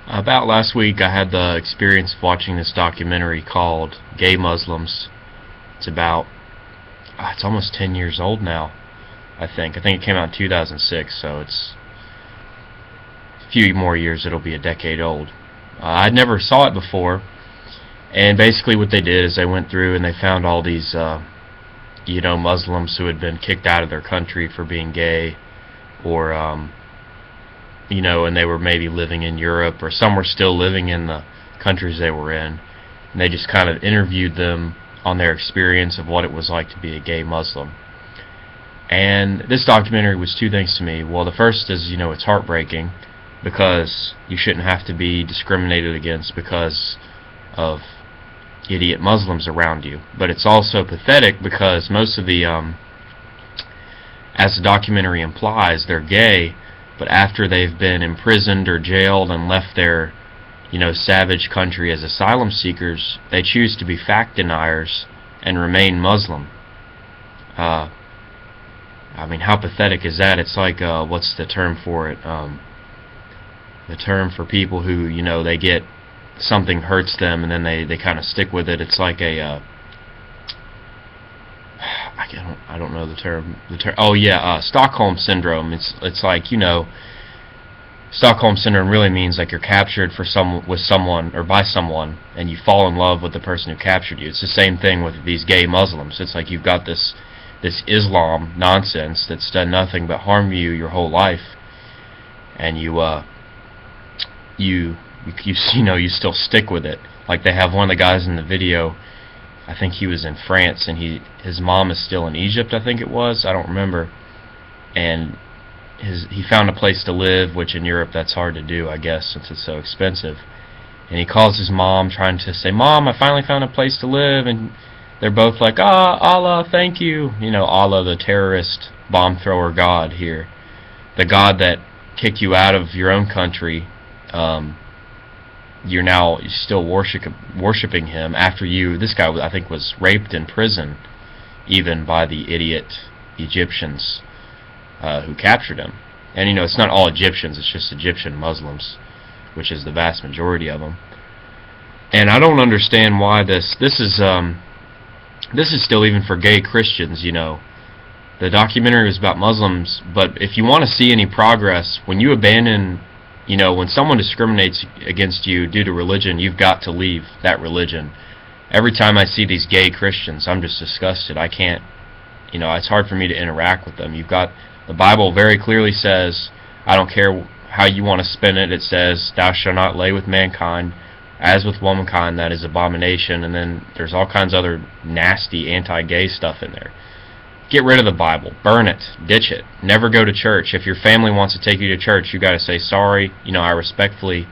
About last week, I had the experience of watching this documentary called Gay Muslims. It's about, it's almost 10 years old now, I think. I think it came out in 2006, so it's a few more years, it'll be a decade old. I never saw it before, and basically what they did is they went through and they found all these, Muslims who had been kicked out of their country for being gay, or, and they were maybe living in Europe, or some were still living in the countries they were in, and they just kind of interviewed them on their experience of what it was like to be a gay Muslim. And this documentary was two things to me. Well, the first is, it's heartbreaking, because you shouldn't have to be discriminated against because of idiot Muslims around you. But it's also pathetic because most of the, as the documentary implies, they're gay, but after they've been imprisoned or jailed and left their, savage country as asylum seekers, they choose to be fact deniers and remain Muslim. How pathetic is that? It's like, what's the term for it? The term for people who, they get something hurts them and then they kind of stick with it. It's like a, I don't know the term. Stockholm syndrome. It's like, Stockholm syndrome really means like you're captured with someone or by someone, and you fall in love with the person who captured you. It's the same thing with these gay Muslims. It's like you've got this Islam nonsense that's done nothing but harm you your whole life, and you still stick with it. Like they have one of the guys in the video, I think he was in France, and his mom is still in Egypt, I think it was, I don't remember, and he found a place to live, which in Europe that's hard to do, I guess, since it's so expensive. And he calls his mom trying to say, "Mom, I finally found a place to live," and they're both like, Allah, thank you. Allah, the terrorist bomb thrower God here, the God that kicked you out of your own country. You're still worshiping him after this guy, I think, was raped in prison, even by the idiot Egyptians who captured him. And it's not all Egyptians, it's just Egyptian Muslims, which is the vast majority of them. And I don't understand why this is still even for gay Christians. The documentary was about Muslims, but if you want to see any progress, when you abandon, when someone discriminates against you due to religion, you've got to leave that religion. Every time I see these gay Christians, I'm just disgusted. I can't, it's hard for me to interact with them. The Bible very clearly says, I don't care how you want to spin it, it says, "Thou shalt not lay with mankind, as with womankind, that is abomination," and then there's all kinds of other nasty anti-gay stuff in there. Get rid of the Bible. Burn it. Ditch it. Never go to church. If your family wants to take you to church, you got to say, "Sorry, I respectfully,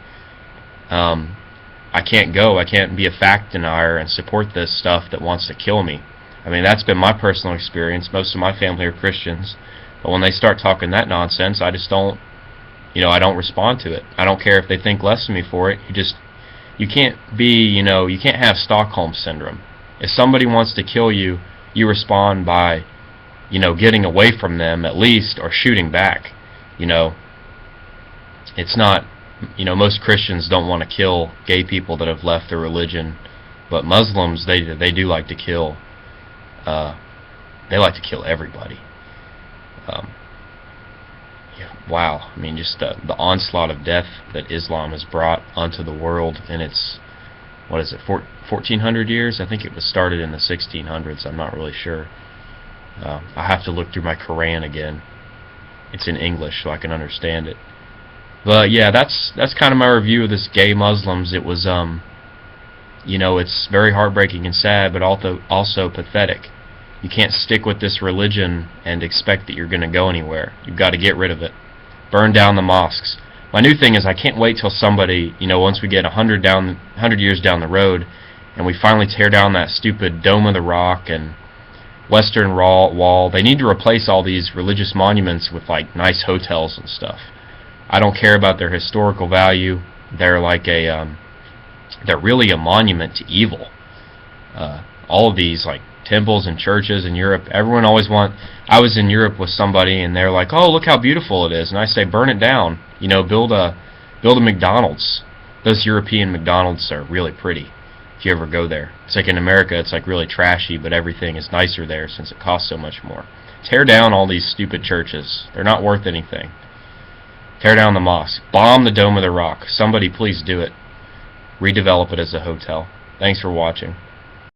I can't go. I can't be a fact denier and support this stuff that wants to kill me." That's been my personal experience. Most of my family are Christians, but when they start talking that nonsense, I just don't, I don't respond to it. I don't care if they think less of me for it. You can't you can't have Stockholm syndrome. If somebody wants to kill you, you respond by, getting away from them at least, or shooting back. It's not, most Christians don't want to kill gay people that have left their religion, but Muslims, they do like to kill, they like to kill everybody. Wow, just the onslaught of death that Islam has brought onto the world in its, 1400 years? I think it was started in the 1600s, I'm not really sure. I have to look through my Quran again. It's in English, so I can understand it. But yeah, that's kind of my review of this gay Muslims. It was, it's very heartbreaking and sad, but also pathetic. You can't stick with this religion and expect that you're going to go anywhere. You've got to get rid of it. Burn down the mosques. My new thing is I can't wait till somebody, once we get 100 years down the road, and we finally tear down that stupid Dome of the Rock and Western Wall. They need to replace all these religious monuments with like nice hotels and stuff. I don't care about their historical value. They're like they're really a monument to evil. All of these like temples and churches in Europe, everyone always I was in Europe with somebody and they're like, "Oh, look how beautiful it is," and I say, "Burn it down. Build a McDonald's." Those European McDonald's are really pretty if you ever go there. It's like in America, it's like really trashy, but everything is nicer there since it costs so much more. Tear down all these stupid churches. They're not worth anything. Tear down the mosque. Bomb the Dome of the Rock. Somebody please do it. Redevelop it as a hotel. Thanks for watching.